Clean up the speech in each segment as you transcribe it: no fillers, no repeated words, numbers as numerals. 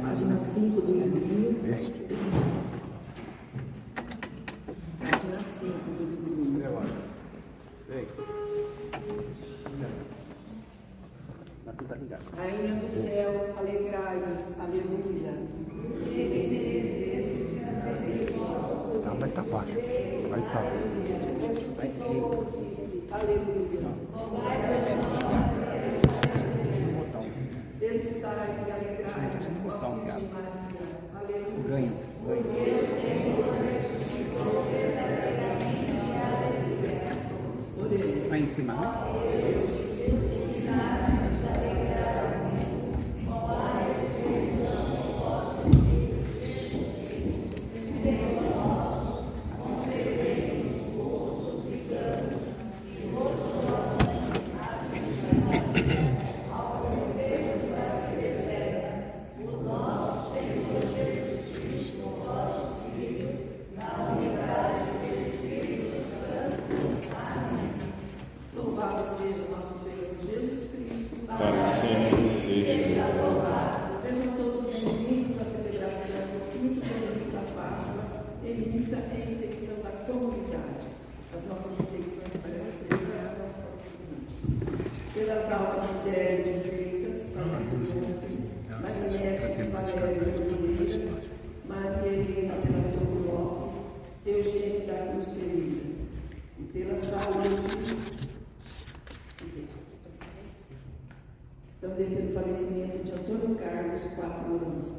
Página 5 do livrinho. Página 5 do livrinho. Rainha do céu, alegrai-vos, aleluia. Não, vai estar baixo. Vai estar. Aleluia. Exultai e alegrai-vos, ó Virgem Maria. Aleluia. Ganho. Vai em cima, né? Também pelo falecimento de Antônio Carlos, 4 anos.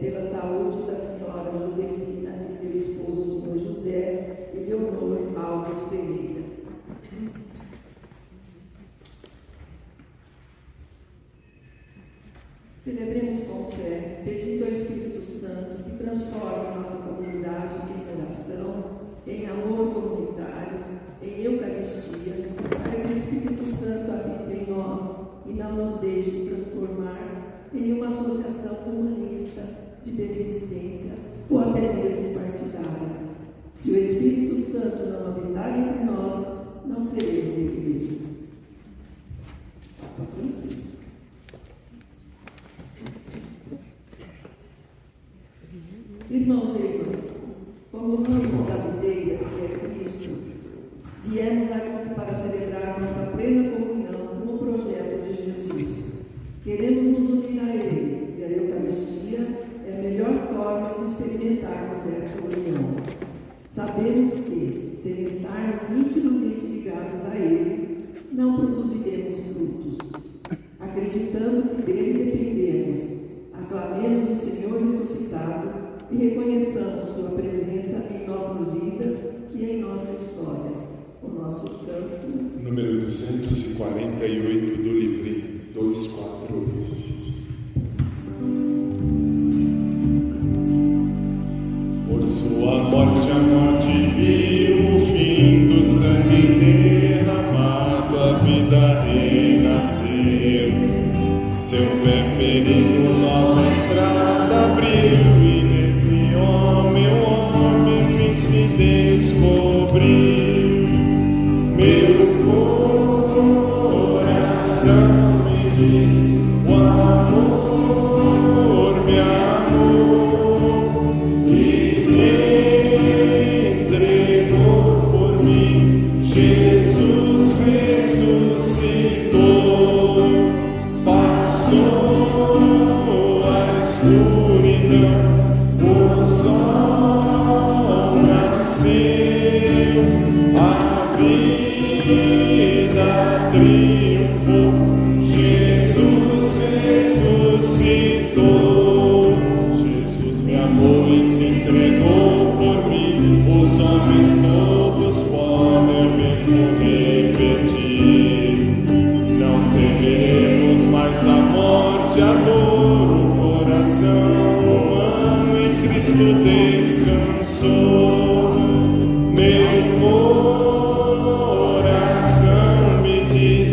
Pela saúde da senhora Josefina e seu esposo, senhor José Eleonor Alves Ferreira. Celebremos com fé, pedindo ao Espírito Santo que transforme a nossa comunidade em oração, em amor comunitário, em Eucaristia, para que o Espírito Santo habite em nós e não nos deixe transformar em uma associação humanista de beneficência ou até mesmo partidária. Se o Espírito Santo não habitar entre nós, não seremos igreja. Papa Francisco. Irmãos e irmãs, como ramos da videira que é Cristo, viemos aqui para celebrar nossa plena comunhão com o projeto de Jesus. Queremos nos unir a Ele, e a Eucaristia é a melhor forma de experimentarmos esta união. Sabemos que, sem estarmos intimamente ligados a Ele, não produziremos frutos. Acreditando que dele dependemos, aclamemos o Senhor ressuscitado e reconheçamos sua presença em nossas vidas e em nossa história. O nosso canto. Número 248 do livrinho, 248. Por sua morte a morte viu, o fim do sangue derramado, a vida renasceu. Seu pé ferido, nova estrada abriu. O homem enfim se descobriu. Meu coração me diz: o amor me amou e se entregou por mim. Jesus ressuscitou, passou a escuridão. O sol nasceu, a vida triunfou, Jesus ressuscitou. Jesus me amou e se entregou por mim. Os homens todos podem o mesmo repetir. Não temeremos mais a morte, a dor, o coração humano em Cristo descansou. Meu coração me diz: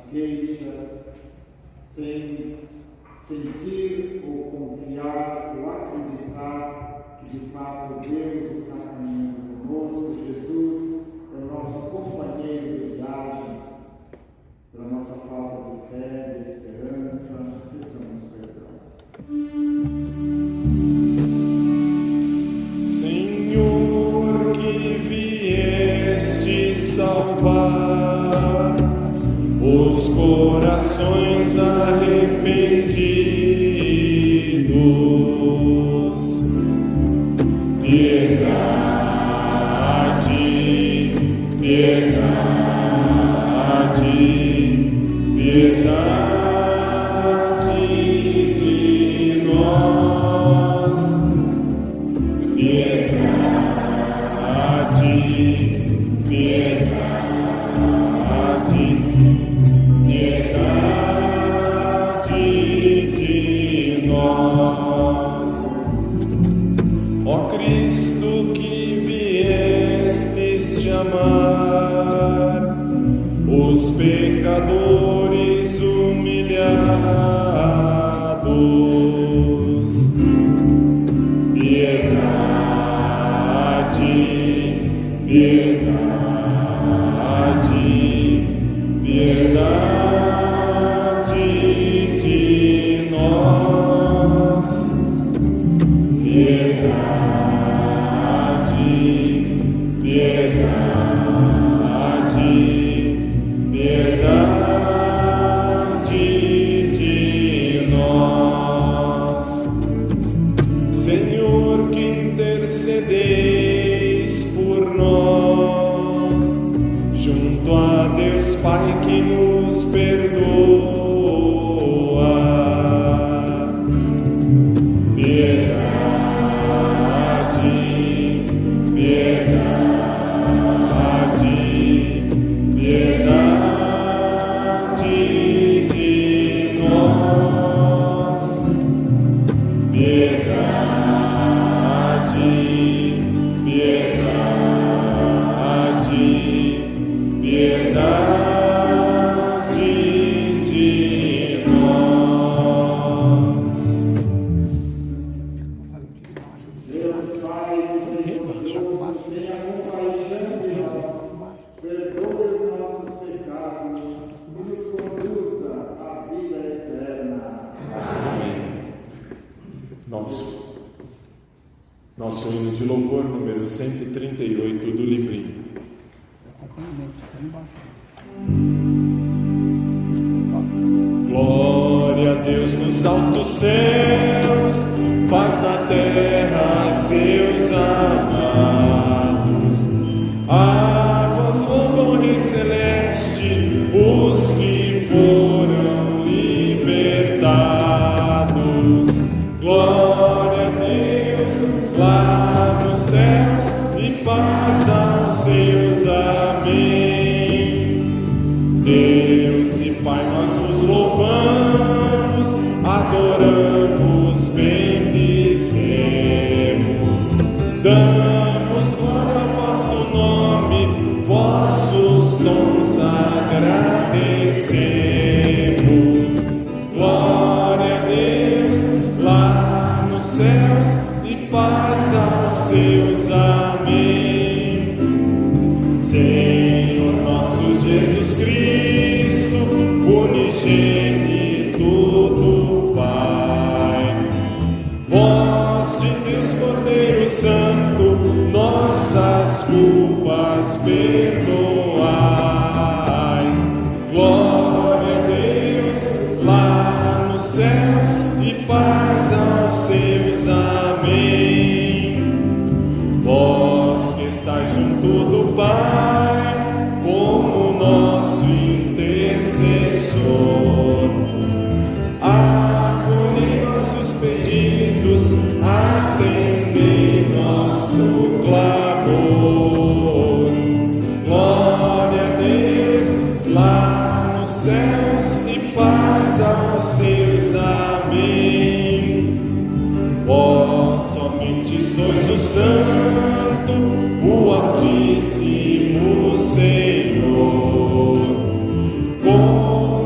nas queixas, sem sentir ou confiar ou acreditar que de fato Deus está caminhando conosco. Jesus é o nosso companheiro de viagem. Pela nossa falta de fé, de esperança, peçamos perdão. Senhor, que vieste salvar os corações arrependidos, piedade, piedade, piedade de nós, piedade, piedade, piedade de nós. Ó Cristo, que viestes chamar os pecadores humilhados, piedade, piedade, piedade de nós, piedade, piedade, piedade de nós. Senhor, que intercedeis por nós, junto a Deus Pai que nos perdoa, piedade, piedade, piedade de nós, piedade, piedade, piedade de nós. Deus Pai misericordioso, tenha compaixão de nós, perdoe os nossos pecados e nos conduza à vida eterna. Amém. Nosso hino de louvor, número 138 do livrinho. Glória a Deus nos altos céus, paz na terra a seus amados. A vós louvam, Rei Celeste, os que foram libertados. Glória a Deus lá nos céus e paz aos seus. Amém. Deus e Pai, nós vos louvamos, adoramos, bendizemos, damos glória ao vosso nome, vossos dons agradecemos. Glória a Deus lá nos céus e paz aos seus. Amém. Senhor nosso Jesus Cristo, unigênito do Pai, vós de Deus Cordeiro Santo, nossas culpas perdoai. Glória a Deus lá nos céus e paz aos seus. Amém. Vós que estáis junto do Pai, como nosso intercessor, acolhei nossos pedidos, atendei nosso clamor. Glória a Deus lá nos céus e paz aos seus. Amém. Vós somente sois o Santo, o Altíssimo Senhor. Com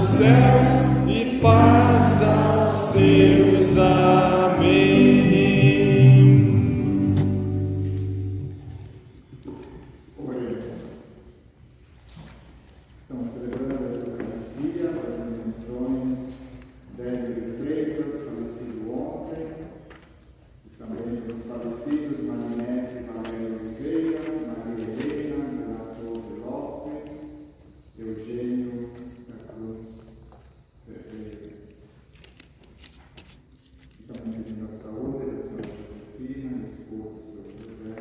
céus e paz aos seus. Amém. Oremos. Estamos celebrando esta Eucaristia, fazendo menções Débora de Freitas, falecido ontem, e também dos falecidos Marinete e Valério Oliveira, Maria Helena, Renato Lopes, Eugênio da Cruz Ferreira. E também pedindo a saúde da senhora Josefina, esposa do seu José,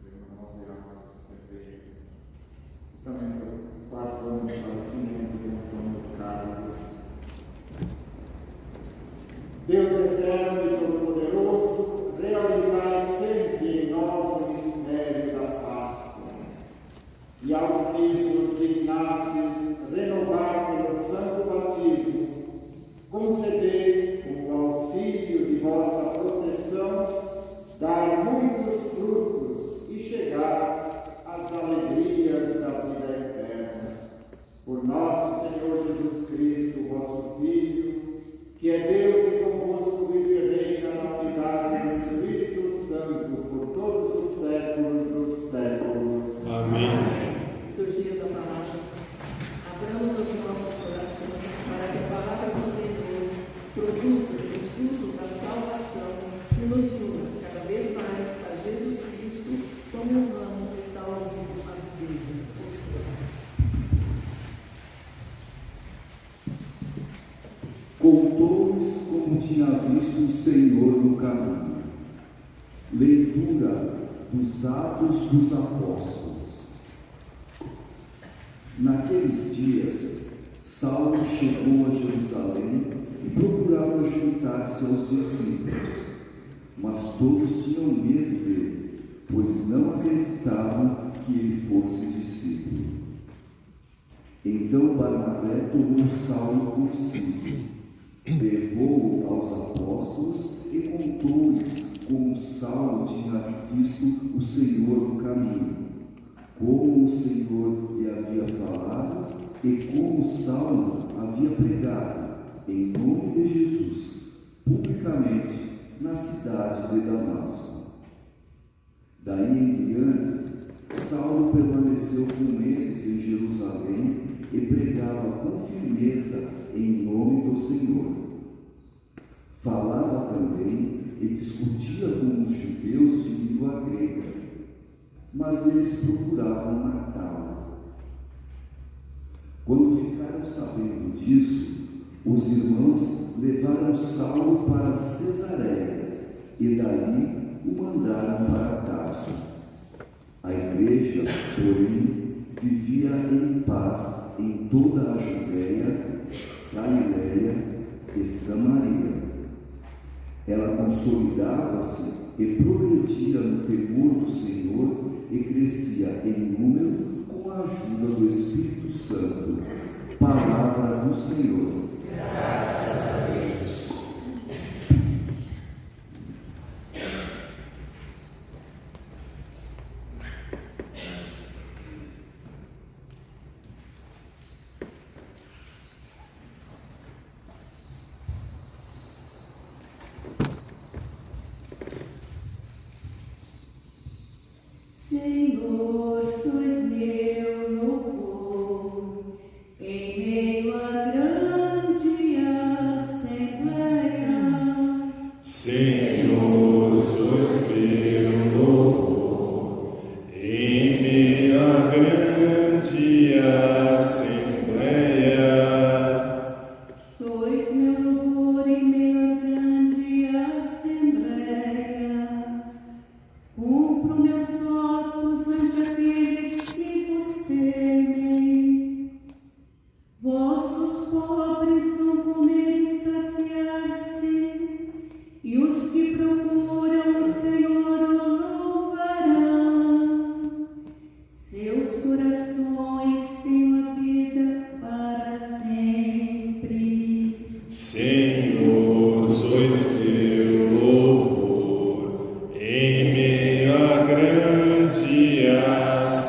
irmão de Alves Ferreira. E também o 4 anos de falecimento de Antônio Carlos. Deus eterno e todo-poderoso, realizai sempre em nós o mistério da Páscoa, e aos que vos dignastes renovar pelo santo batismo, concedei, com o auxílio de vossa proteção, dar muitos frutos e chegar às alegrias da vida eterna. Por nosso Senhor Jesus Cristo, vosso Filho, que é Deus e convosco vive e reina na unidade do Espírito Santo por todos os séculos dos séculos. Amém. Liturgia da palavra. Abramos os nossos corações para que a palavra do Senhor produza os frutos da salvação e nos una cada vez mais a Jesus Cristo como um ramo que está unido à videira, o céu. Contou-lhes como tinha visto o Senhor no caminho. Leitura dos Atos dos Apóstolos. Naqueles dias, Saulo chegou a Jerusalém e procurava juntar-se aos discípulos, mas todos tinham medo dele, pois não acreditavam que ele fosse discípulo. Então Barnabé tomou Saulo por si, levou-o aos apóstolos e contou-lhes como Saulo tinha visto o Senhor no caminho, como o Senhor lhe havia falado e como Saulo havia pregado em nome de Jesus, publicamente, na cidade de Damasco. Daí em diante, Saulo permaneceu com eles em Jerusalém e pregava com firmeza em nome do Senhor. Falava também e discutia com os judeus de língua grega, mas eles procuravam matá-lo. Quando ficaram sabendo disso, os irmãos levaram Saulo para Cesareia e daí o mandaram para Tarso. A igreja, porém, vivia em paz em toda a Judéia, Galiléia e Samaria. Ela consolidava-se e progredia no temor do Senhor e crescia em número com a ajuda do Espírito Santo. Palavra do Senhor. Graças a Deus. Senhor, sois meu louvor, em meio à grande assembleia. Senhor, sois meu louvor, em meio à grande assembleia. Sois meu louvor em meio à grande assembleia. Cumpro meus votos ante aqueles que vos temem. Vossos pobres vão comer e saciar-se, e os que procuram o Senhor o louvarão. Seus corações têm uma vida para sempre. Senhor, sois meu louvor, em meio à grande assembleia.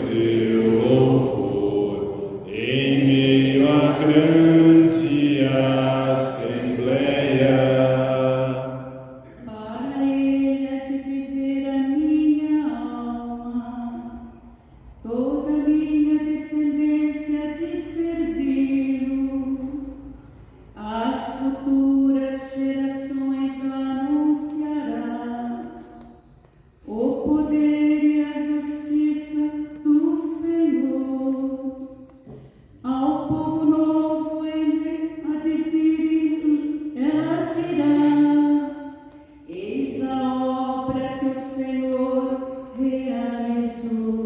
teu louvor em meio à grande assembleia. Para ele há de viver a minha alma, toda minha descendência de servi-lo. As futuras gerações anunciará o poder e a justiça do Senhor. Ao povo novo ele há de vir, ela dirá: eis a obra que o Senhor realizou.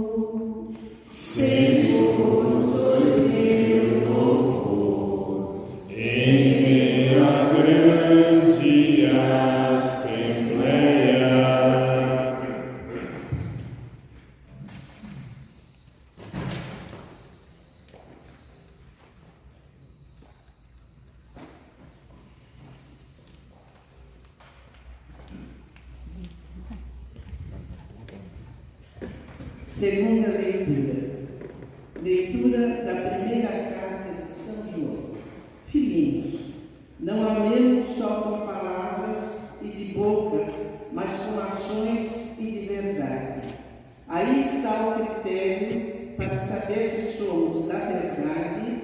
Senhor, sois teu louvor em meio à grande assembleia. Segunda leitura. Leitura da primeira carta de São João. Filhinhos, não amemos só com palavras e de boca, mas com ações e de verdade. Aí está o critério para saber se somos da verdade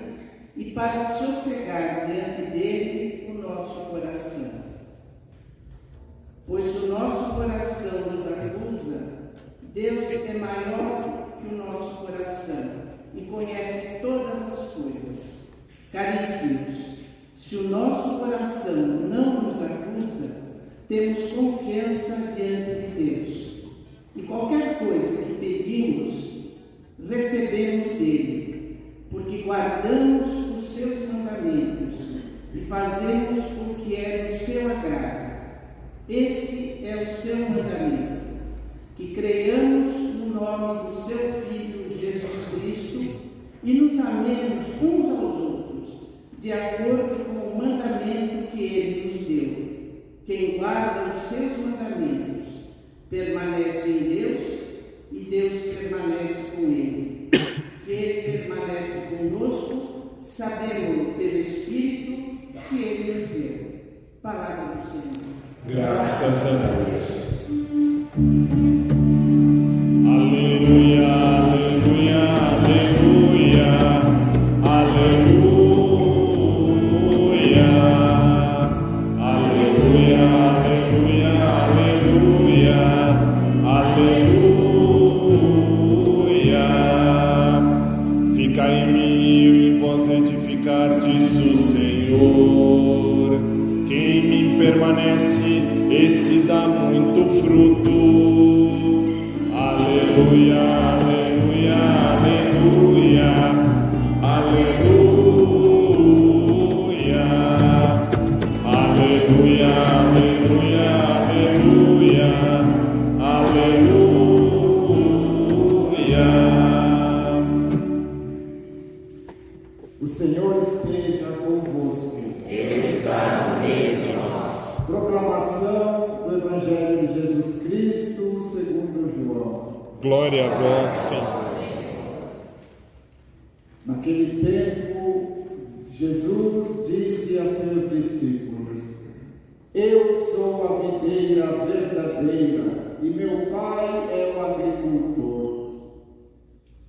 e para sossegar diante dele o nosso coração. Pois o nosso coração nos acusa, Deus é maior que o nosso coração e conhece todas as coisas. Caríssimos, se o nosso coração não nos acusa, temos confiança diante de Deus. E qualquer coisa que pedimos, recebemos dele, porque guardamos os seus mandamentos e fazemos o que é do seu agrado. Este é o seu mandamento, que creiamos no nome do seu Filho Jesus Cristo e nos amemos uns aos outros, de acordo com o mandamento que ele nos deu. Quem guarda os seus mandamentos permanece em Deus e Deus permanece com ele. Que ele permanece conosco, sabemos pelo Espírito que ele nos deu. Palavra do Senhor. Graças a Deus. Aleluia, aleluia, aleluia, aleluia, aleluia, aleluia, aleluia, aleluia. Fica em mim e em vós edificardes o Senhor. Quem me permanece, esse dá muito fruto. Aleluia, aleluia, aleluia, aleluia, aleluia, aleluia, aleluia. O Senhor esteja convosco. Ele está no meio de nós. Proclamação do Evangelho de Jesus Cristo segundo João. Glória a vós, Senhor. Naquele tempo, Jesus disse a seus discípulos: Eu sou a videira verdadeira e meu Pai é o agricultor.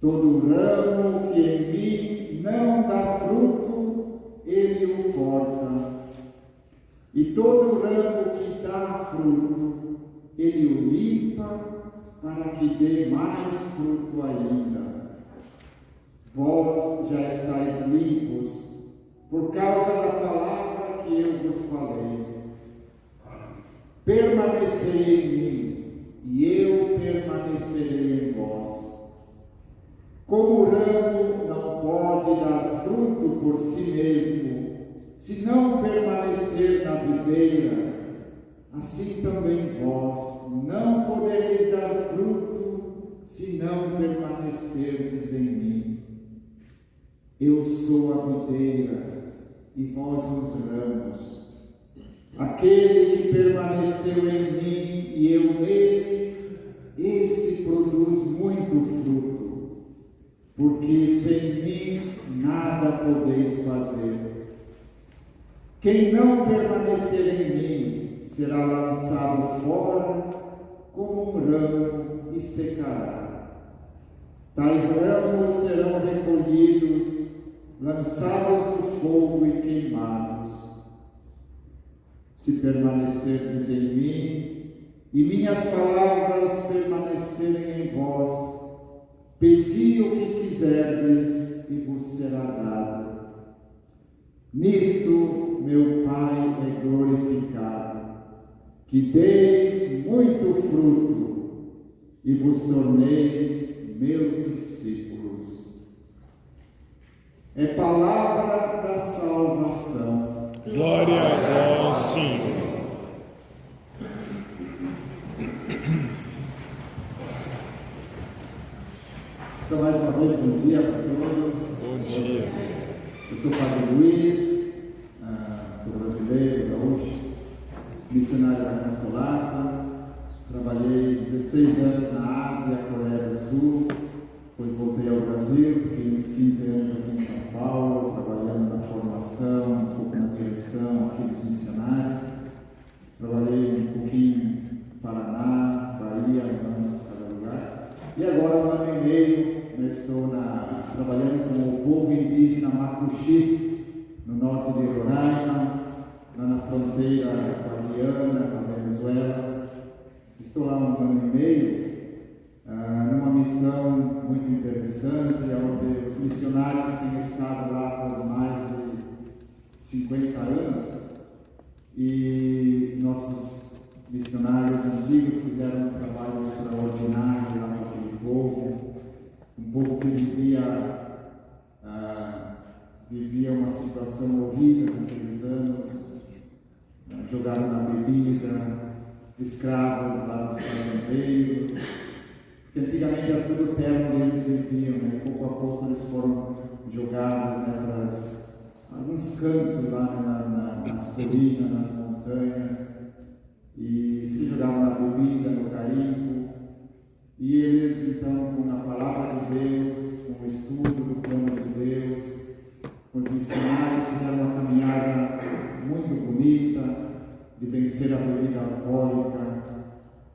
Todo ramo que em mim não dá fruto, ele o corta. E todo ramo que dá fruto, ele o limpa, para que dê mais fruto ainda. Vós já estáis limpos, por causa da palavra que eu vos falei. Permanecei em mim, e eu permanecerei em vós. Como o ramo não pode dar fruto por si mesmo, se não permanecer na videira, assim também vós não podereis dar fruto, se não permanecerdes em mim. Eu sou a videira, e vós os ramos. Aquele que permaneceu em mim e eu nele, esse produz muito fruto, porque sem mim nada podeis fazer. Quem não permanecer em mim será lançado fora como um ramo e secará. Tais ramos serão recolhidos, lançados no fogo e queimados. Se permanecerdes em mim e minhas palavras permanecerem em vós, pedi o que quiserdes e vos será dado. Nisto meu Pai é glorificado, que deis muito fruto e vos torneis meus discípulos. É palavra da salvação. Glória a vós, Senhor. Então, mais uma vez, bom dia para todos. Bom dia. Eu sou o Padre Luiz, sou brasileiro, gaúcho, missionário da Consolata. Trabalhei 16 anos na Ásia, Coreia do Sul, depois voltei ao Brasil, fiquei uns 15 anos aqui em São Paulo, trabalhando na formação, um pouco na direção aqui dos missionários. Trabalhei um pouquinho no Paraná, Bahia, em cada lugar. E agora, há 1 ano e meio, eu estou trabalhando com o povo indígena Macuxi, no norte de Roraima, lá na fronteira com a Guiana, com a Venezuela. Estou lá há 1 ano e meio, numa missão muito interessante, onde os missionários têm estado lá por mais de 50 anos, e nossos missionários antigos fizeram um trabalho extraordinário lá com aquele povo, um povo que vivia uma situação horrível naqueles anos, jogaram na bebida, escravos lá nos fazendeiros, que antigamente era tudo terra onde eles viviam, né? Pouco a pouco eles foram jogados, né, para alguns cantos lá nas colinas, nas montanhas, e se jogavam na bebida, no garimpo, e eles então, com a palavra de Deus, com o estudo do plano de Deus, com os missionários, fizeram uma caminhada muito bonita, de vencer a bebida alcoólica,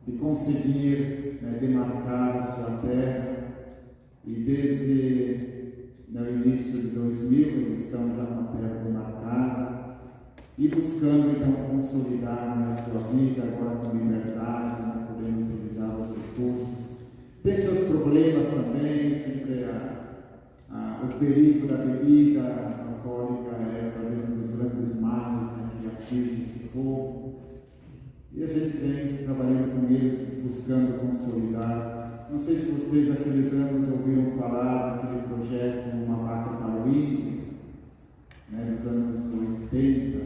de conseguir demarcar a sua terra, e desde o início de 2000 eles estão já com a terra demarcada e buscando então consolidar a sua vida agora com liberdade, podendo utilizar os recursos. Tem seus problemas também, sempre o perigo da bebida alcoólica é talvez um dos grandes males que aflige este povo. E a gente vem trabalhando com eles, buscando consolidar. Não sei se vocês, naqueles anos, ouviram falar daquele projeto Uma Vaca para o Índio, nos anos 80,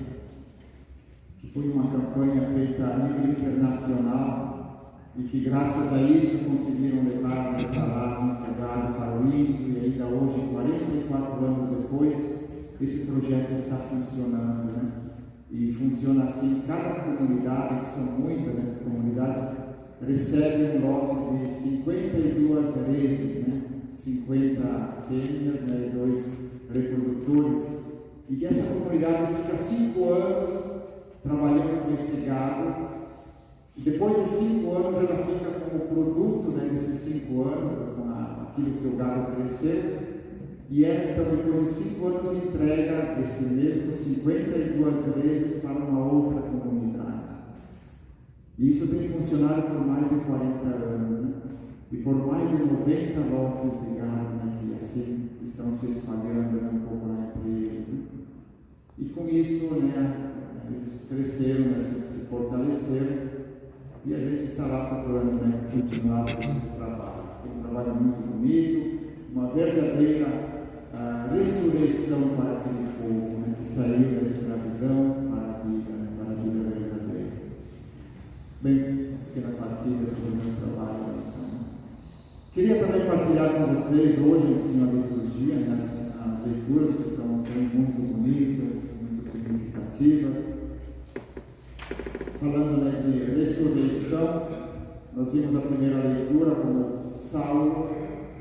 que foi uma campanha feita a nível internacional e que, graças a isso, conseguiram levar lá um gado para o índio, e ainda hoje, 44 anos depois, esse projeto está funcionando, né? E funciona assim: cada comunidade, que são muitas, comunidade, recebe um lote de 52 reses, 50 fêmeas, e 2 reprodutores, e que essa comunidade fica 5 anos trabalhando com esse gado, e depois de 5 anos ela fica como produto desses 5 anos, com aquilo que o gado cresceu, e ela então, depois de 5 anos, entrega esse mesmo 52 vezes para uma outra comunidade. E isso tem funcionado por mais de 40 anos, e por mais de 90 lotes de gado, que assim estão se espalhando um pouco lá entre eles. E com isso, eles cresceram, se fortaleceram, e a gente está lá procurando continuar esse trabalho. É um trabalho muito bonito, uma verdadeira ressurreição para aquele povo que saiu da escravidão para a vida verdadeira. Bem, pequena partilha sobre o meu trabalho. Então. Queria também partilhar com vocês hoje um pouquinho a liturgia, as leituras que são muito bonitas, muito significativas. Falando de ressurreição, nós vimos a primeira leitura como Saulo,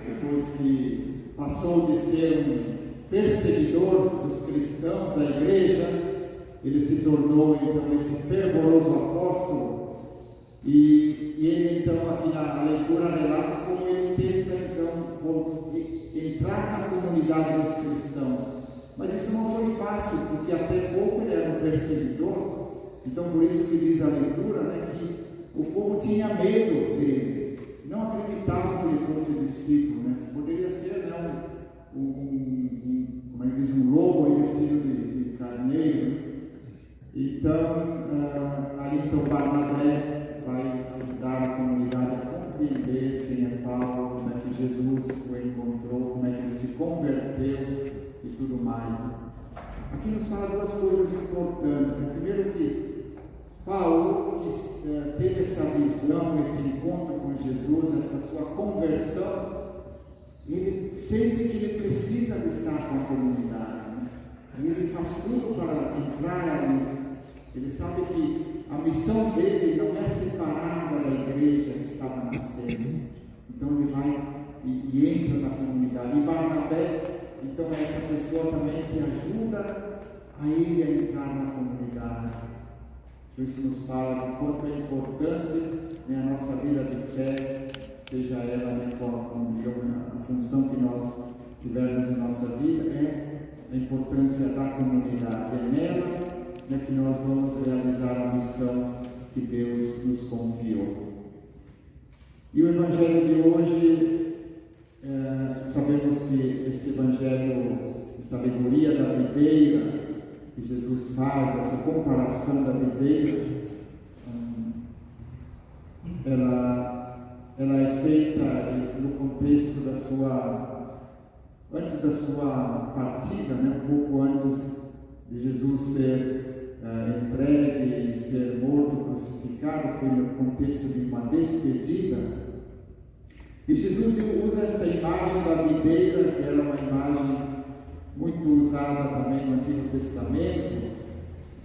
depois que passou de ser um perseguidor dos cristãos da igreja, ele se tornou então este fervoroso apóstolo. E ele então, aqui na leitura, relata como ele tenta então entrar na comunidade dos cristãos. Mas isso não foi fácil, porque até pouco ele era um perseguidor. Então, por isso que diz a leitura, né, que o povo tinha medo dele, não acreditava que ele fosse discípulo, né? Poderia ser, né, como ele diz, um lobo vestido de carneiro. Então, ali então Barnabé vai ajudar a comunidade a compreender quem é Paulo, como é que Jesus o encontrou, como é que ele se converteu e tudo mais. Né? Aqui nos fala duas coisas importantes. Né? Primeiro que Paulo, que teve essa visão, esse encontro com Jesus, essa sua conversão, ele sente que ele precisa de estar com a comunidade. Né? Ele faz tudo para entrar ali. Ele sabe que a missão dele não é separada da igreja que estava nascendo. Então ele vai e entra na comunidade. E Barnabé, então, é essa pessoa também que ajuda a ele a entrar na comunidade. Isso nos fala de quanto é importante, né, a nossa vida de fé, seja ela, né, a função que nós tivermos em nossa vida, é a importância da comunidade. É nela, né, que nós vamos realizar a missão que Deus nos confiou. E o Evangelho de hoje, sabemos que esse Evangelho, essa alegoria da videira, que Jesus faz, essa comparação da videira, ela é feita no contexto da antes da sua partida, né, um pouco antes de Jesus ser entregue e ser morto, crucificado, foi no contexto de uma despedida. E Jesus usa esta imagem da videira, que era uma imagem muito usada também no Antigo Testamento.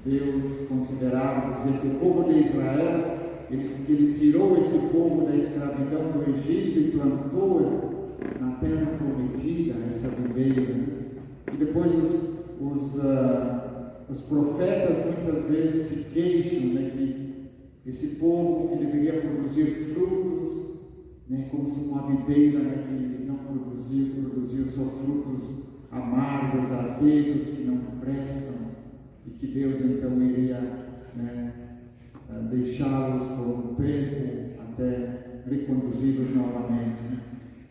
Deus considerava, dizer, que o povo de Israel, que ele tirou esse povo da escravidão do Egito e plantou na terra prometida essa videira. E depois os profetas muitas vezes se queixam, né, que esse povo que deveria produzir frutos, né, como se uma videira, né, que não produziu só frutos amargos, azedos, que não prestam, e que Deus então iria, né, deixá-los por um tempo até reconduzi-los novamente. Né?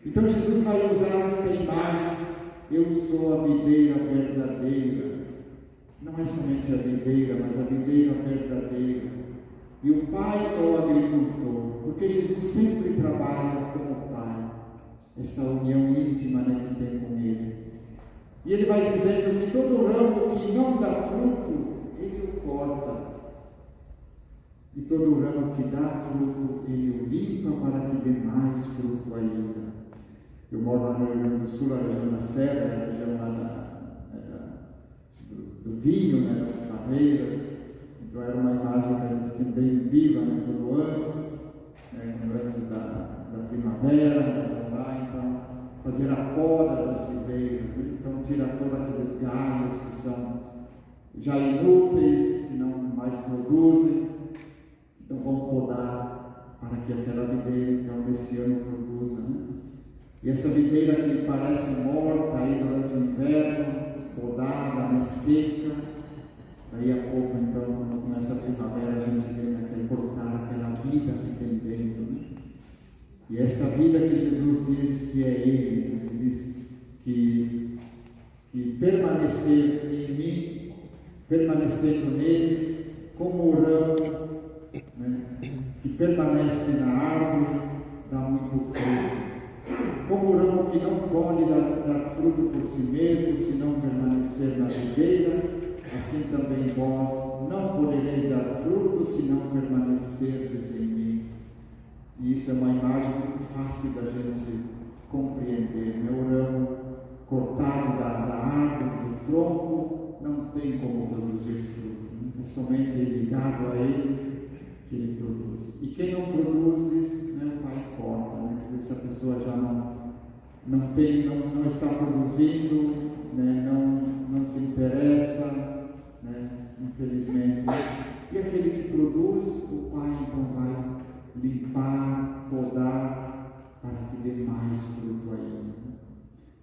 Então Jesus vai usar esta imagem: eu sou a videira verdadeira. Não é somente a videira, mas a videira verdadeira. E o Pai é o agricultor, porque Jesus sempre trabalha com o Pai, esta união íntima, né, que tem com Ele. E Ele vai dizendo que todo ramo que não dá fruto, Ele o corta. E todo ramo que dá fruto, Ele o limpa para que dê mais fruto ainda. Eu moro lá no Rio Grande do Sul, a região da Serra, a região lá do vinho, né, das carreiras. Então era uma imagem que a gente tem bem viva, né, todo ano, antes da primavera, nós vamos lá, então, fazer a poda das videiras, né? Então tira todos aqueles galhos que são já inúteis, que não mais produzem, então vamos podar para que aquela videira, então, desse ano produza, né? E essa videira que parece morta aí durante o inverno, podada, né, seca, daí a pouco, então, quando começa a primavera, a gente vem aquele cortar aquela vida que tem dentro, né? E essa vida que Jesus diz que é Ele, né? Ele diz que permanecer em mim, permanecendo nele, como o ramo, né, que permanece na árvore, dá muito fruto. Como o ramo que não pode dar fruto por si mesmo, se não permanecer na videira, assim também vós não podereis dar fruto, se não permanecerdes em mim. E isso é uma imagem muito fácil da gente compreender, né? O ramo cortado da árvore, do tronco, não tem como produzir fruto, né? É somente ligado a ele que ele produz. E quem não produz, diz, né, o Pai corta, né? Quer dizer, se a pessoa já não está produzindo, né? não se interessa, né? Infelizmente. E aquele que produz, o Pai então vai limpar, podar, para que dê mais fruto ainda.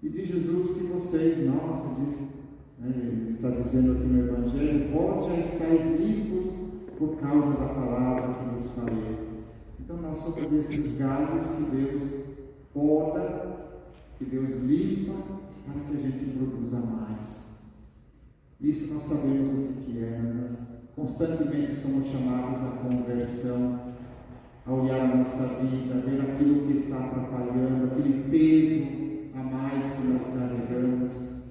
E diz Jesus que vocês, ele está dizendo aqui no Evangelho, vós já estáis limpos por causa da palavra que vos falei. Então nós somos esses galhos que Deus poda, que Deus limpa, para que a gente produza mais. Isso nós sabemos o que é, né? Nós constantemente somos chamados à conversão, a olhar a nossa vida, ver aquilo que está atrapalhando, aquele peso a mais que nós carregamos.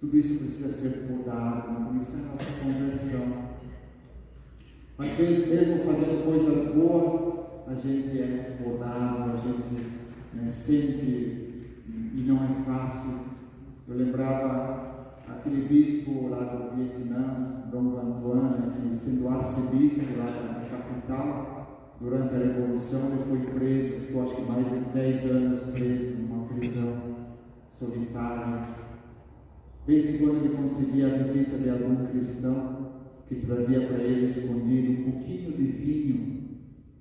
Tudo isso precisa ser podado, então isso é a nossa conversão. Às vezes, mesmo fazendo coisas boas, a gente é podado, a gente sente, e não é fácil. Eu lembrava aquele bispo lá do Vietnã, Dom Antoine, que sendo arcebispo lá da capital, durante a Revolução ele foi preso, ficou acho que mais de 10 anos preso, numa prisão solitária. De vez em quando ele conseguia a visita de algum cristão que trazia para ele escondido um pouquinho de vinho,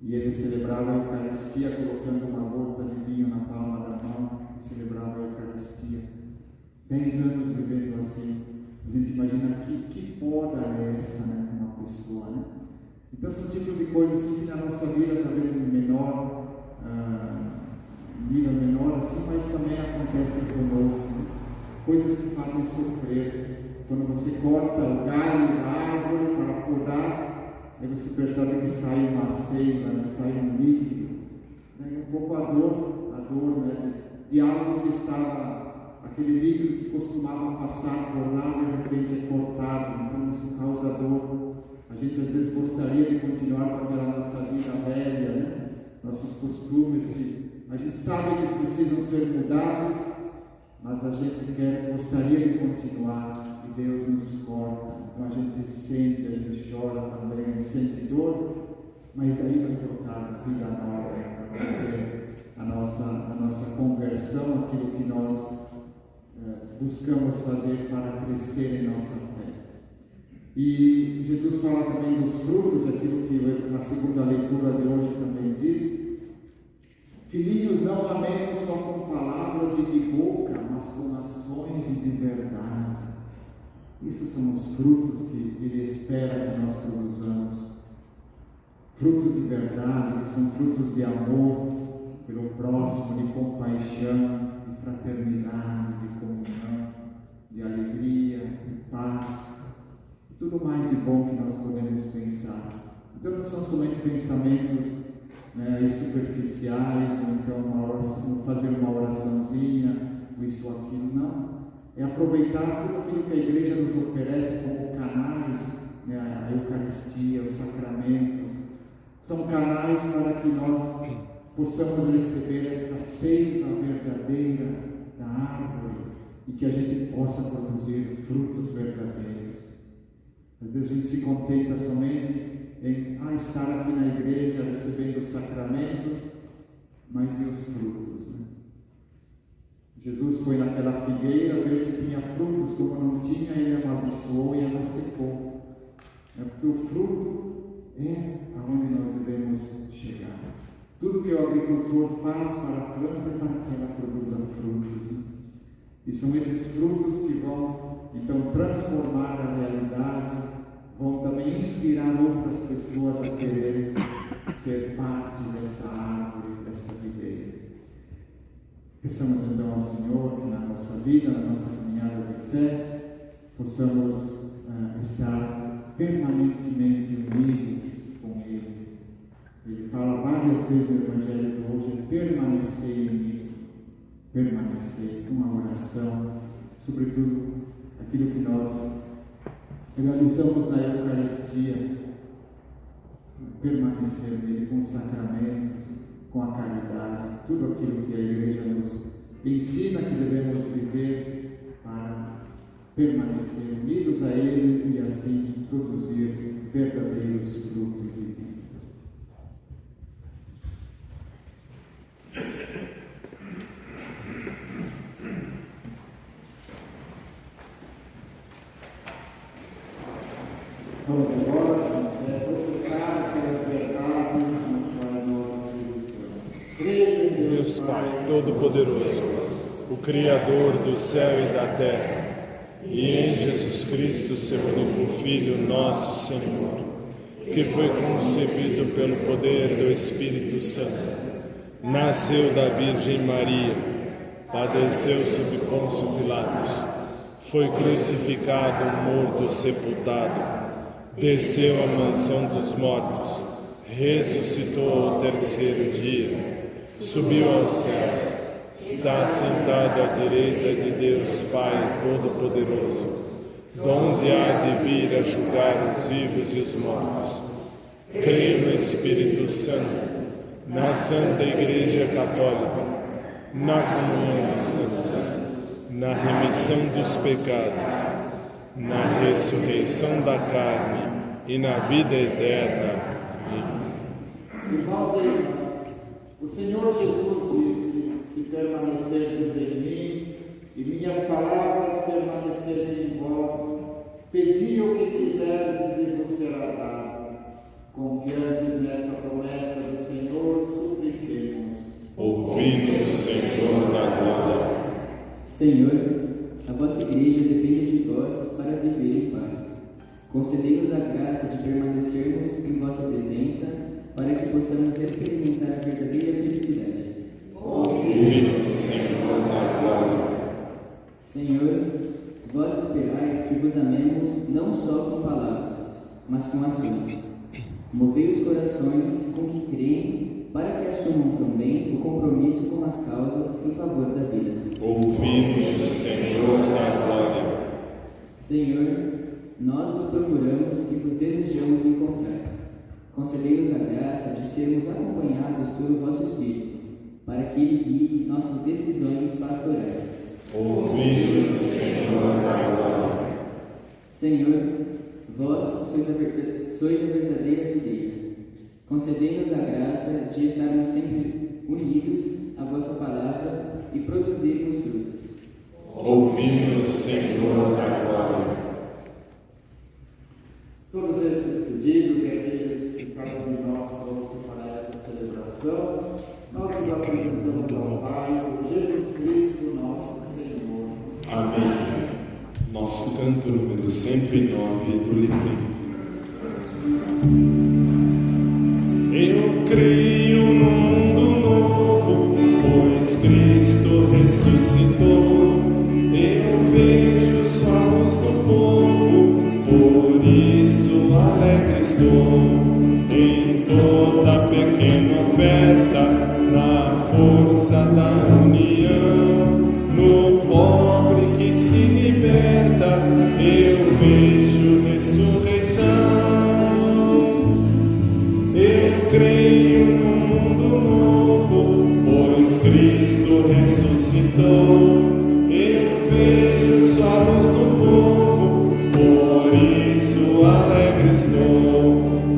e ele celebrava a Eucaristia colocando uma gota de vinho na palma da mão e celebrava a Eucaristia. 10 anos vivendo assim. A gente imagina que poda é essa, né, uma pessoa, né? Então são tipos de coisas assim que na nossa vida, talvez em nível menor assim, mas também acontecem conosco, né? Coisas que fazem sofrer. Quando você corta o galho da árvore para podar, aí você percebe que sai uma seiva, né? Sai um líquido, né? E um pouco a dor, né? De algo que estava, aquele líquido que costumava passar por lá, de repente é cortado, então isso causa dor. A gente às vezes gostaria de continuar com aquela nossa vida velha, né? Nossos costumes que a gente sabe que precisam ser mudados, mas a gente gostaria de continuar e Deus nos corta. Então a gente sente, a gente chora também, a gente sente dor, mas daí vai trocar vida nova, porque a nossa conversão, aquilo que nós buscamos fazer para crescer em nossa fé. E Jesus fala também dos frutos, aquilo que na segunda leitura de hoje também diz: filhinhos, não amemos só com palavras e de boca, mas com ações e de verdade. Isso são os frutos que Ele espera que nós produzamos. Frutos de verdade, que são frutos de amor pelo próximo, de compaixão, de fraternidade, de comunhão, de alegria, de paz, e tudo mais de bom que nós podemos pensar. Então não são somente pensamentos superficiais, ou então fazer uma oraçãozinha, ou isso ou aquilo, não. É aproveitar tudo aquilo que a igreja nos oferece como canais, a Eucaristia, os sacramentos, são canais para que nós possamos receber esta seiva verdadeira da árvore e que a gente possa produzir frutos verdadeiros. Às vezes a gente se contenta somente em estar aqui na igreja recebendo os sacramentos, mas e os frutos, né? Jesus foi naquela figueira ver se tinha frutos, como não tinha, ele amaldiçoou e ela secou. Porque o fruto é aonde nós devemos chegar. Tudo que o agricultor faz para a planta é para que ela produza frutos, né? E são esses frutos que vão então transformar a realidade, vão também inspirar outras pessoas a querer ser parte dessa árvore, desta videira. Peçamos então ao Senhor que na nossa vida, na nossa caminhada de fé, possamos estar permanentemente unidos com Ele. Ele fala várias vezes no Evangelho de hoje: permanecer em mim, permanecer, uma oração, sobretudo aquilo que nós realizamos na Eucaristia, permanecer nele com os sacramentos, com a caridade, tudo aquilo que a Igreja nos ensina que devemos viver para permanecer unidos a Ele e assim produzir verdadeiros frutos de vida. Vamos agora professar aquelas verdades nas quais nós acreditamos. Creio em Deus Pai Todo-Poderoso, o Criador do céu e da terra, e em Jesus Cristo, seu único Filho, nosso Senhor, que foi concebido pelo poder do Espírito Santo, nasceu da Virgem Maria, padeceu sob Pôncio Pilatos, foi crucificado, morto, sepultado, desceu à mansão dos mortos, ressuscitou ao terceiro dia, subiu aos céus, está sentado à direita de Deus Pai Todo-Poderoso, donde há de vir a julgar os vivos e os mortos. Creio no Espírito Santo, na Santa Igreja Católica, na comunhão dos santos, na remissão dos pecados, na ressurreição da carne e na vida eterna. Amém. Irmãos e irmãs, o Senhor Jesus disse: se permanecerdes em mim e minhas palavras permanecerem em vós, pedi o que quiserdes e vos será dado. Confiantes nessa promessa do Senhor, supliquemos. Ouvi-nos, Senhor, na glória. Senhor, a vossa igreja depende de vós para viver em paz. Concedei-nos a graça de permanecermos em vossa presença, para que possamos experimentar a verdadeira felicidade. Ouvi-nos, Senhor, na glória. Senhor, vós esperais que vos amemos não só com palavras, mas com ações. Movei os corações com que creem, para que assumam também o compromisso com as causas em favor da vida. Ouvi-nos, Senhor, na glória. Senhor, nós vos procuramos e vos desejamos encontrar. Concedei-nos a graça de sermos acompanhados pelo vosso Espírito, para que ele guie nossas decisões pastorais. Ouvi-nos, Senhor, na glória. Senhor, vós sois a verdadeira videira. Concedei-nos a graça de estarmos sempre unidos à vossa palavra e produzirmos frutos. Ouvi-nos, Senhor, na glória. Todos estes pedidos e aqueles que cada um de nós trouxe para esta celebração, nós nos apresentamos ao Pai por Jesus Cristo, nosso Senhor. Amém. Nosso canto número 109 do livro. Eu creio no mundo novo, pois Cristo ressuscitou. Eu vejo os olhos do povo, por isso alegre estou. Em toda pequena oferta, na força da união, no pobre que se liberta, eu vejo ressurreição. Eu creio no mundo novo, pois Cristo ressuscitou. Eu vejo os olhos do povo, por isso alegre estou.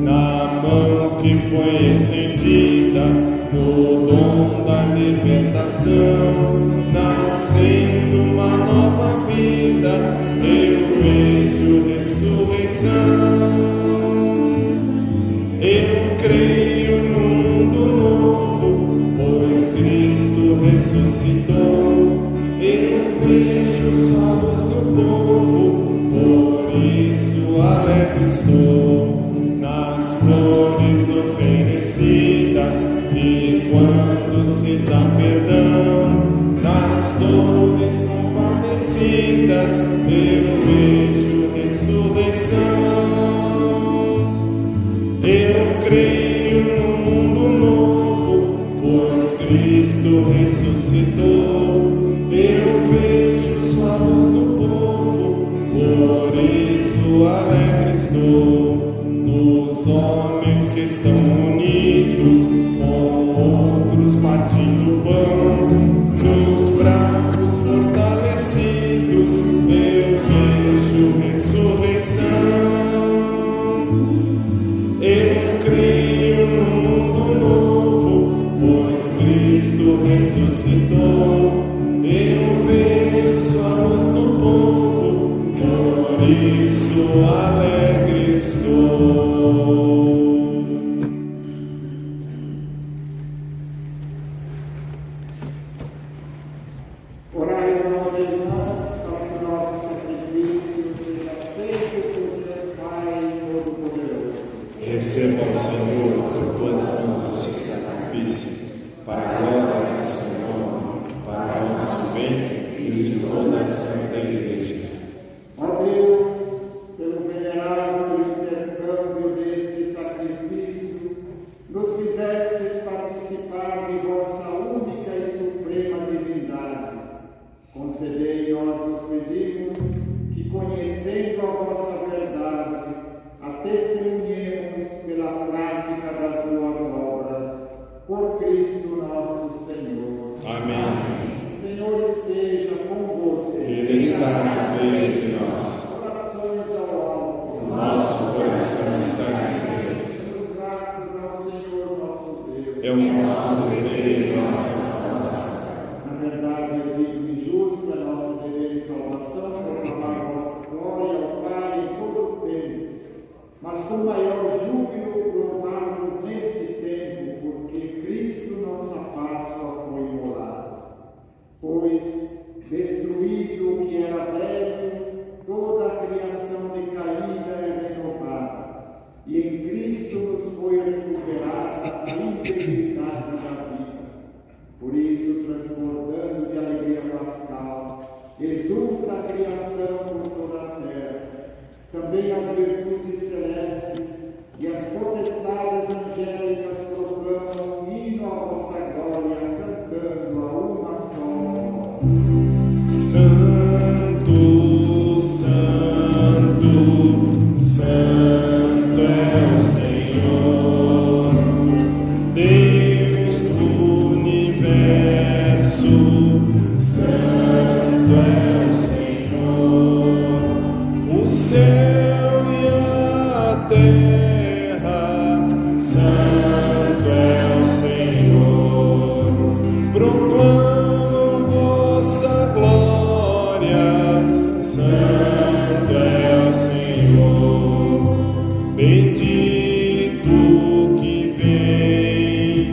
Na mão que foi estendida, no dom da libertação, nascendo uma nova vida, eu vejo ressurreição. Eu creio no mundo novo, pois Cristo ressuscitou. Eu vejo os olhos do povo, por isso alegre estou. Nas flores oferecidas, e quando se dá perdão, nas dores compadecidas, eu vejo ressurreição. Eu creio no mundo novo, pois Cristo ressuscitou. Eu vejo os olhos do povo, por isso alegre estou. Nos homens que estão unidos, com outros partindo pão, nos fracos fortalecidos, eu vejo ressurreição. Eu creio no mundo novo, pois Cristo ressuscitou. Rei, nós nos pedimos que, conhecendo a vossa verdade, a testemunhemos pela prática das boas obras. Por Cristo nosso Senhor. Amém. O Senhor esteja convosco. Ele está no meio de nós. Orações ao alto. Nosso coração está em Deus. Graças ao Senhor nosso Deus. É o nosso dever e nossa salvação. Na verdade, eu digo injusto, é nosso dever e salvação, proclamar a vossa glória ao Pai em todo o tempo. Mas com maior júbilo louvarmos neste tempo, porque Cristo, nossa Páscoa, foi imolado. Pois, destruído o que era velho, toda a criação decaída é renovada, e em Cristo nos foi recuperada a integridade da vida. Por isso, transbordando de alegria pascal, exulta a criação por toda a terra, também as virtudes celestes e as potestades angélicas proclamam um hino à vossa glória, cantando a uma só voz. Santo, Santo, Santo é o Senhor, Deus do universo. Santo é o Senhor, o céu e a terra. Santo é o Senhor, proclamam vossa glória. Santo é o Senhor, bendito que vem.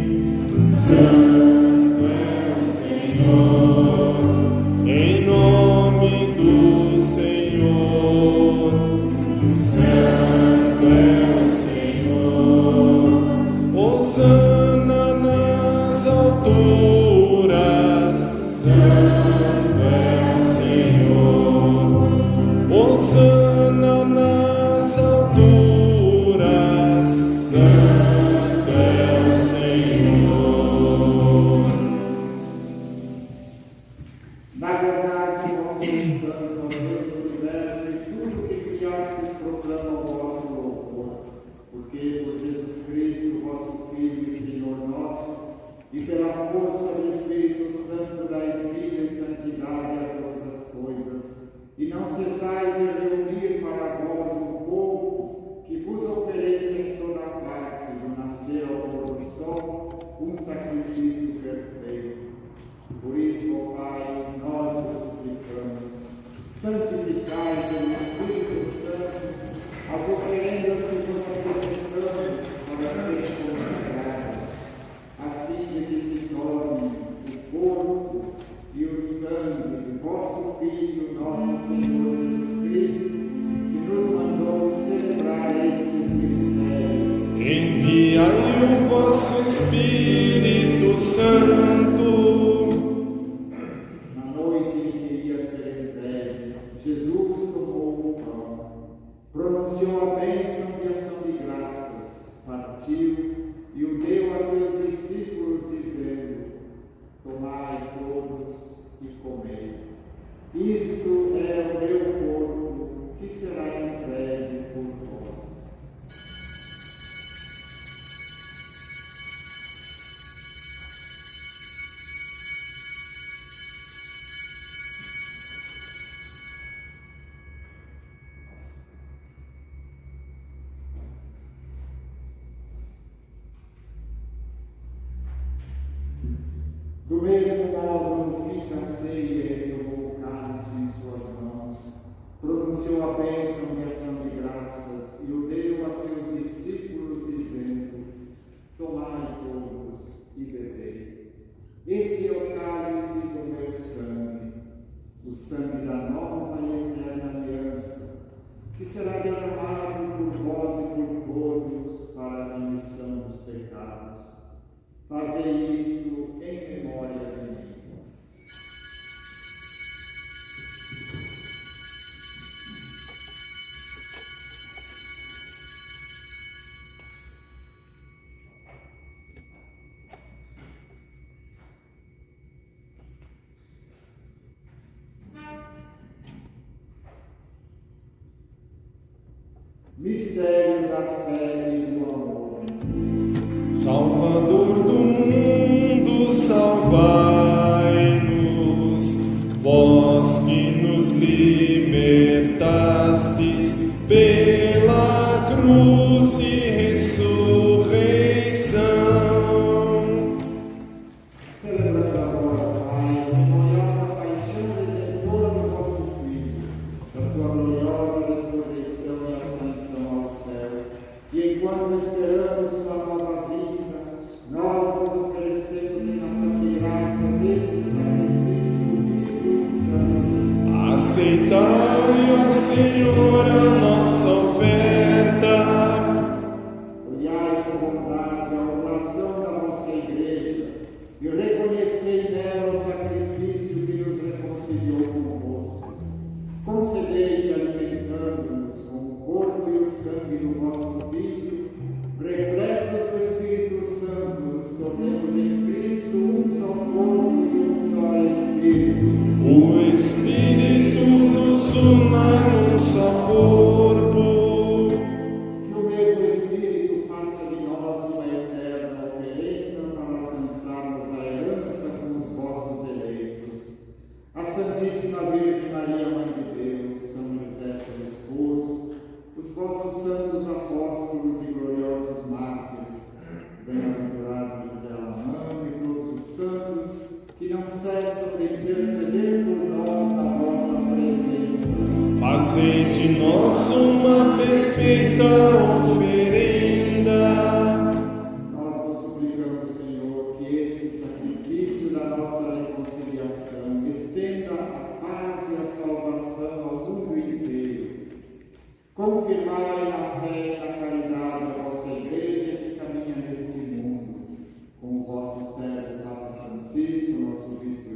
Santo é o Senhor, em nome do Senhor. Santo é o Senhor, hosana nas alturas. Santo é o Senhor, hosana nas alturas. Santo é o Senhor. Na verdade, vós sois santo, ó Deus do universo, e tudo que criastes proclama o vosso louvor. Porque por Jesus Cristo, vosso Filho e Senhor nosso, e pela força do Espírito Santo dais vida e santidade a todas as coisas, e não cessais de reunir para vós um povo que vos ofereça em toda parte, do nascer ao pôr do sol, um sacrifício perfeito. Por isso, ó Pai, nós vos suplicamos, santificai pelo Espírito Santo as oferendas que vos apresentamos para serem consagradas, a fim de que se torne o corpo e o sangue do vosso Filho, nosso Senhor Jesus Cristo, que nos mandou celebrar estes mistérios. Enviai o vosso Espírito Santo. Na noite em que ia ser entregue, Jesus tomou o pão, pronunciou a bênção de ação de graças, partiu e o deu a seus discípulos, dizendo: tomai todos e comei. Isto é o meu corpo, que será entregue por vós. Do mesmo modo, no fim da ceia, ele tomou o cálice em suas mãos, pronunciou a bênção de ação de graças e o deu a seus discípulos, dizendo: tomai todos e bebei. Este é o cálice do meu sangue, o sangue da nova e eterna aliança, que será derramado por vós e por todos para a remissão dos pecados. Fazei isto em memória de mim. Mistério da fé e do amor. Salvador do mundo, salvai-nos, vós que nos libertastes pela cruz e ressurreição. Celebrando agora, Pai, a memorial da paixão redentora do vosso Filho, da sua gloriosa ressurreição e ascensão ao céu, e enquanto esperamos sua nova vinda, nós nos oferecemos em ação de graças este sacrifício vivo e santo. Aceitai, ó Senhor, a nossa oferta. Olhai com bondade a oração da vossa Igreja e reconhecei nela o sacrifício que nos reconciliou convosco. Concedei que, alimentando-nos com o corpo e o sangue do vosso Filho, repletos do Espírito Santo, nos tornemos em Cristo um só corpo e um só Espírito. O Espírito nos una num só corpo. Que o mesmo Espírito faça de nós uma eterna oferenda para alcançarmos a herança com os vossos eleitos. A Santíssima Virgem Maria, Mãe de Deus, São José, seu esposo, os vossos santos apóstolos e gloriosos mártires, bem-aventurado José Lamão e todos os santos, que não cessam de interceder por nós na vossa presença. Fazei de nós uma perfeita oferenda. Nós vos suplicamos, Senhor, que este sacrifício da nossa reconciliação estenda a paz e a salvação ao mundo inteiro. Confirmai na fé e na caridade a vossa Igreja que caminha neste mundo, com o vosso servo Papa Francisco, nosso bispo e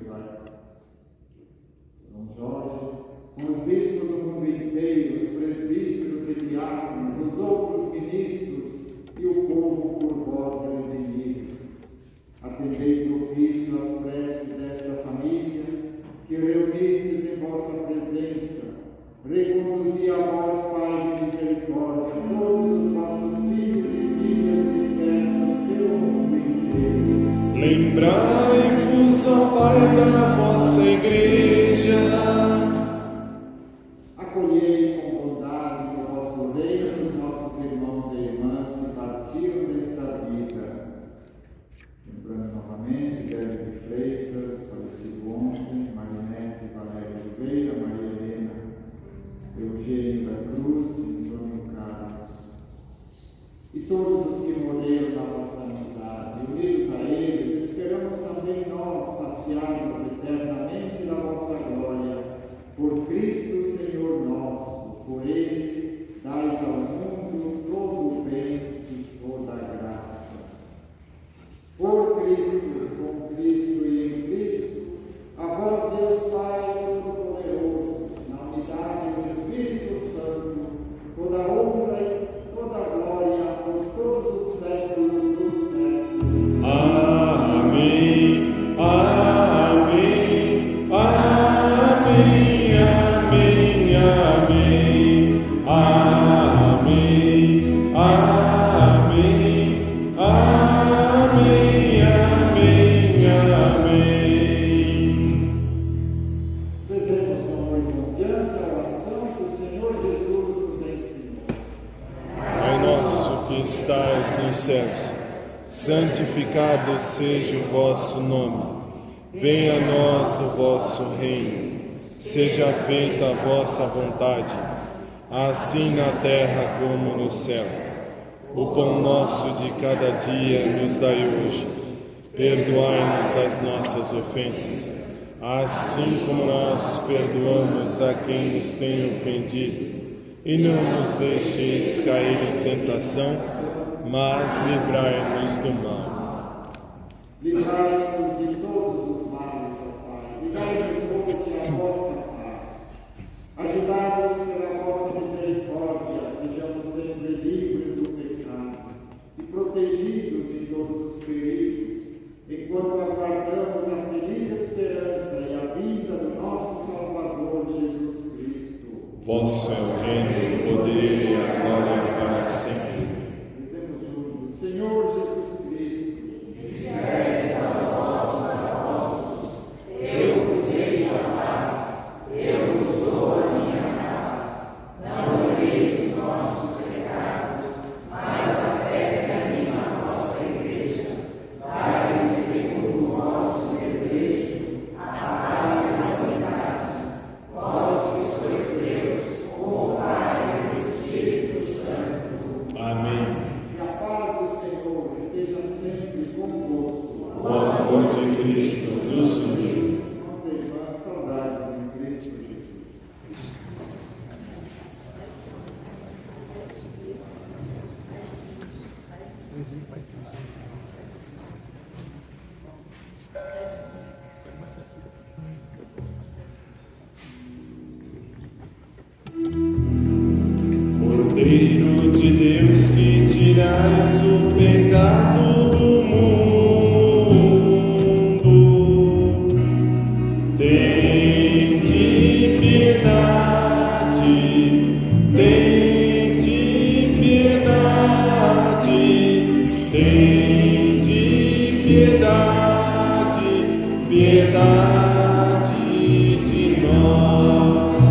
Dom Jorge, com os bispos do mundo inteiro, os presbíteros e diáconos, os outros ministros e o povo por vós redimido. Atendei propício às preces desta família, que reunistes em vossa presença. Reconduzi a vós, Pai de misericórdia, todos os vossos filhos e filhas dispersos pelo mundo inteiro. Lembrai-vos, ó Pai, da vossa Igreja. Acolhei com bondade no vosso reino os nossos irmãos e irmãs que partiram desta vida. Lembrando novamente, Guilherme de Freitas, falecido ontem, Marinete Valério Oliveira, Maria Helena, Eugênio da Cruz, Antônio Carlos. E todos os que morreram na vossa amizade, unidos a eles, esperamos também nós saciar-nos eternamente da vossa glória. Por Cristo, Senhor nosso, por Ele, dais ao mundo todo o bem e toda a graça. Por Cristo, com Cristo e em Cristo, a vós, Deus Pai Todo-Poderoso, na unidade do Espírito Santo, toda honra e toda glória por todos os séculos dos séculos. Amém. Amém. Amém. Amém. Amém. Amém. Amém. Amém. Amém. Rezemos com amor e confiança a oração que o Senhor Jesus nos ensinou. Pai nosso que estais nos céus, santificado seja o vosso nome. Venha a nós o vosso reino. Seja feita a vossa vontade, assim na terra como no céu. O pão nosso de cada dia nos dai hoje. Perdoai-nos as nossas ofensas, assim como nós perdoamos a quem nos tem ofendido. E não nos deixeis cair em tentação, mas livrai-nos do mal. Livrai-nos de todos os males, ó Pai. Livrai-nos hoje a vossa paz. Ajudados pela vossa misericórdia, sejamos sempre livres do pecado e protegidos de todos os perigos, enquanto aguardamos a feliz esperança e a vinda do nosso Salvador Jesus Cristo. Vosso é o reino, o poder e a glória Cordeiro de Deus que tirais o pecado do mundo, tende piedade, tende piedade, tende piedade, piedade de nós.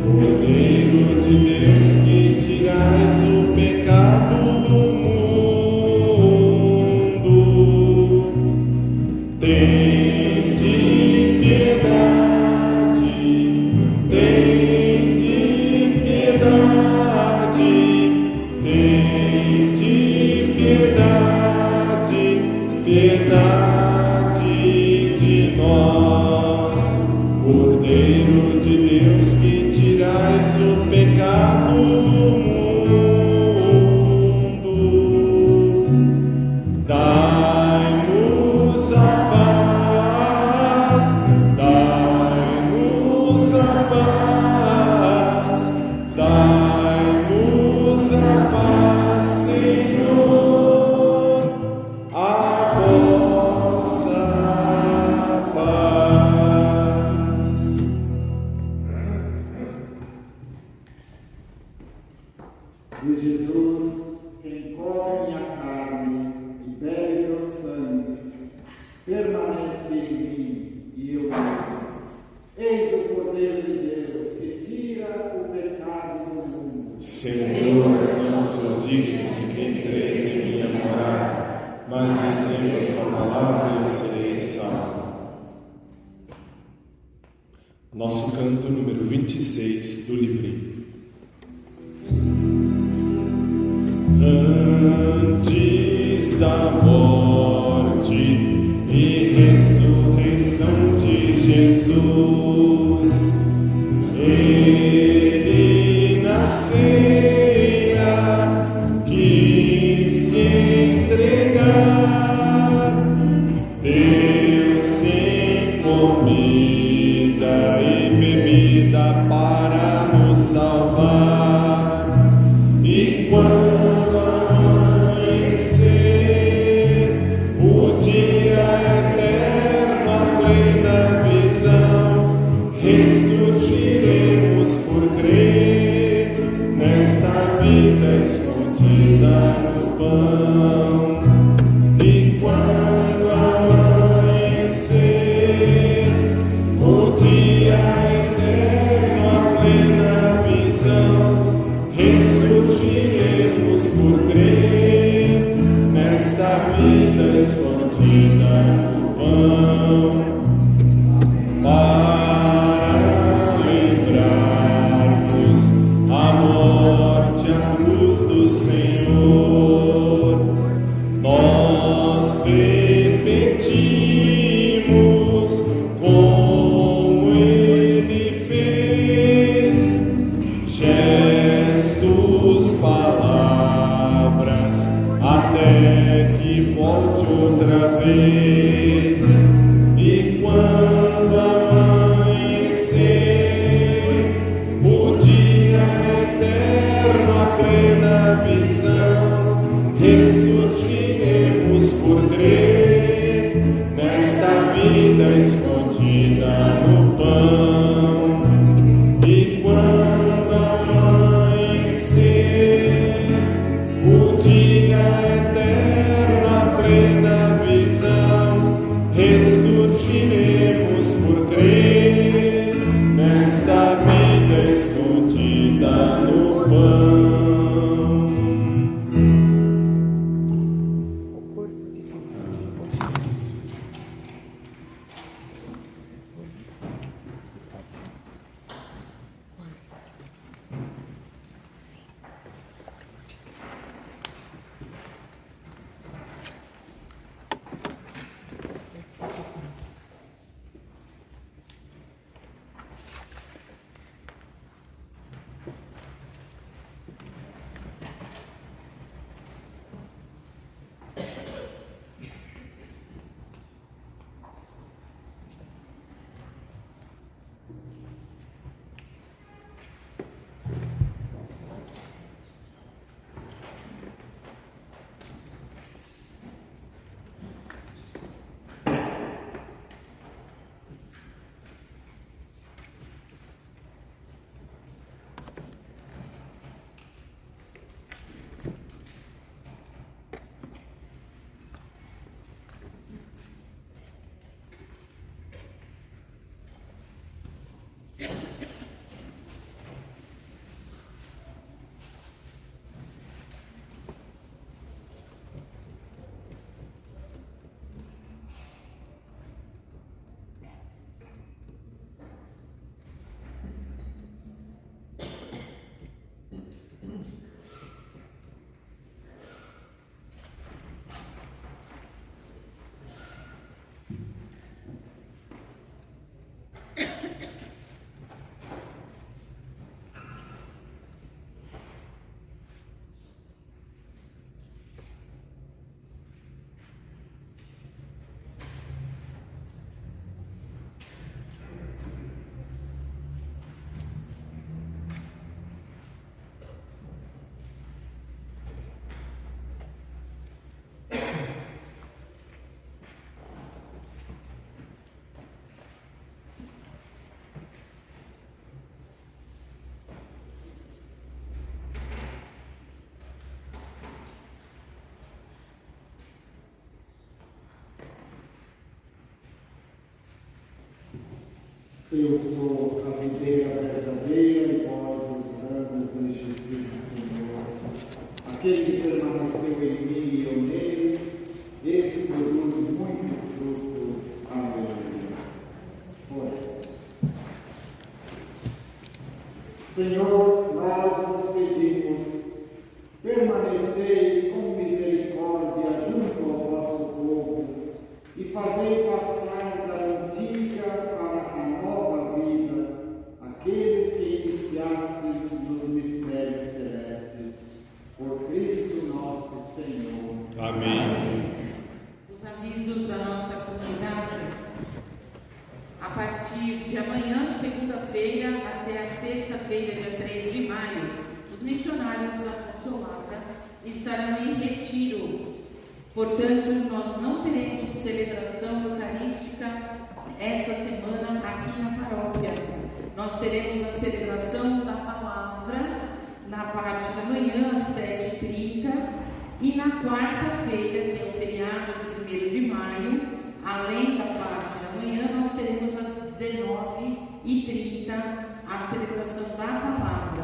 Cordeiro de Deus que tirais o pecado do mundo, tende piedade, tende piedade, tende piedade, piedade de nós. Cordeiro de Deus que tirais o pecado do mundo, dai-nos a paz, dai-nos a paz, dai-nos a paz, Senhor, a vossa paz. De Jesus, quem come minha carne e bebe meu sangue, permanece em mim e eu nele. Eis o Cordeiro de Deus que tira o pecado do mundo. Senhor, não sou digno de que entreis em minha morada, mas dizendo a sua palavra eu serei salvo. Nosso canto número 26 do livrinho. Antes da morte e ressurreição de Jesus, ele na ceia quis se entregar, deu-se em comida e bebida para nos salvar. E quando amanhecer o dia eterno, a plena visão, ressurgiremos por crer nesta vida escondida no pão. E quando amanhecer o dia eterno, a plena visão, Eu sou a videira verdadeira e vós os ramos deste Cristo Senhor. Aquele que permaneceu em mim e eu nele, esse produz muito fruto. Aleluia. Oremos. Senhor, nós vos pedimos, permanecei com misericórdia junto ao vosso povo e fazei passar da antiga para a nova vida aqueles que iniciastes nos mistérios celestes. Por Cristo nosso Senhor. Amém. Os avisos da nossa comunidade. A partir de amanhã, segunda-feira, até a sexta-feira, dia 3 de maio, os missionários da Consolata estarão em retiro. Portanto, nós não teremos celebração eucarística esta semana aqui na paróquia. Nós teremos a celebração da palavra na parte da manhã, às 7h30, e na quarta-feira, que é o feriado de 1º de maio, além da parte da manhã, nós teremos às 19h30 a celebração da palavra.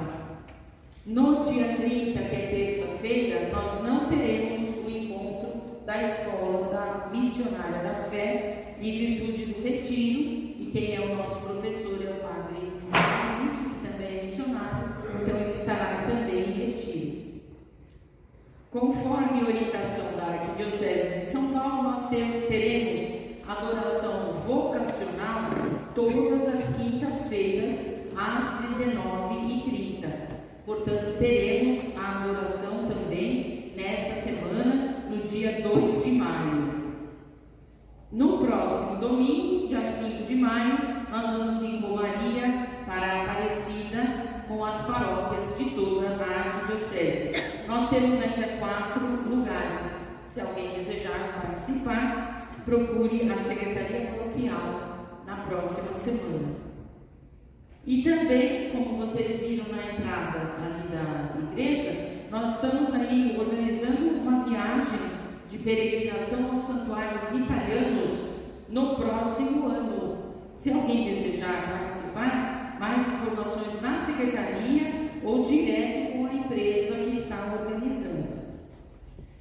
No dia 30, que é terça-feira, nós não teremos o encontro da Escola da Missionária da Fé, em virtude do retiro, e quem é o nosso professor é o Padre Maurício, que também é missionário, então ele estará também em retiro. Conforme a orientação da Arquidiocese de São Paulo, nós teremos adoração vocacional todas as quintas-feiras, às 19h30. Portanto, teremos a adoração também nesta semana, no dia 2 de maio. No próximo domingo, dia 5 de maio, nós vamos em Romaria para a Aparecida com as paróquias de toda a Arquidiocese. Nós temos ainda 4 lugares. Se alguém desejar participar, procure a Secretaria Paroquial na próxima semana. E também, como vocês viram na entrada ali da igreja, nós estamos aí organizando uma viagem de peregrinação aos santuários italianos no próximo ano. Se alguém desejar participar, mais informações na secretaria ou direto com a empresa que está organizando.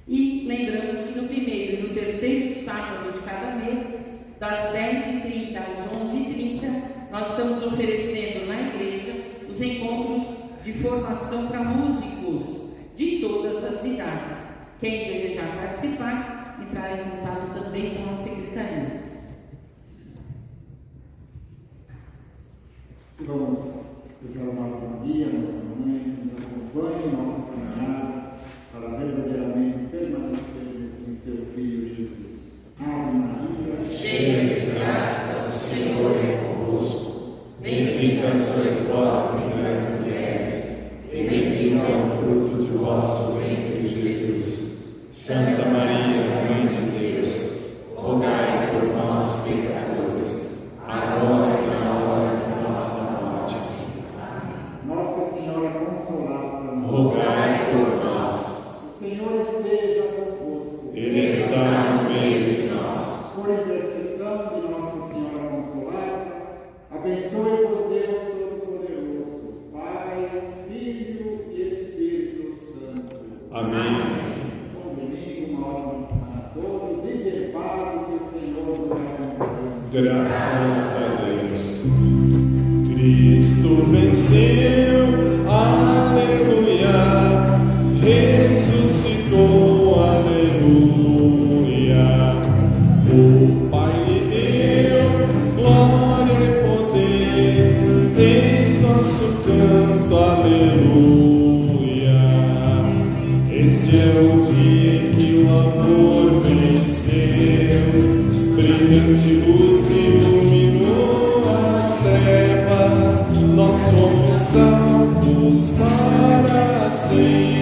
E lembramos que no primeiro e no terceiro sábado de cada mês, das 10h30 às 11h30, nós estamos oferecendo na igreja os encontros de formação para músicos de todas as idades. Quem desejar participar, entrar em contato também com a secretaria. Vamos rezar o Ave Maria, nossa mãe, que nos acompanhe em nossa caminhada para verdadeiramente permanecermos em seu Filho Jesus. Ave Maria, Cheia de graça, o Senhor é convosco. Bendita sois vós entre as mulheres, e bendito é o fruto do vosso ventre, Jesus. Santa Maria, Mãe de Deus, rogai por nós, pecadores, agora e na hora de nossa morte. Nossa Senhora Consolata, Rogai por nós. o Senhor esteja convosco. Ele está no meio de nós. Por intercessão de Nossa Senhora Consolata, abençoe-vos Deus Todo-Poderoso, Pai, Filho e Espírito Santo. Amém. Bom domingo, uma ótima semana a todos, e de paz e que o Senhor nos acompanhe. Graças a Deus. Cristo venceu, aleluia, ressuscitou, aleluia. O Pai lhe deu glória e poder, eis nosso canto, aleluia. Este é o dia em que o amor venceu, brilhou de luz e iluminou as trevas, nós somos salvos para sempre.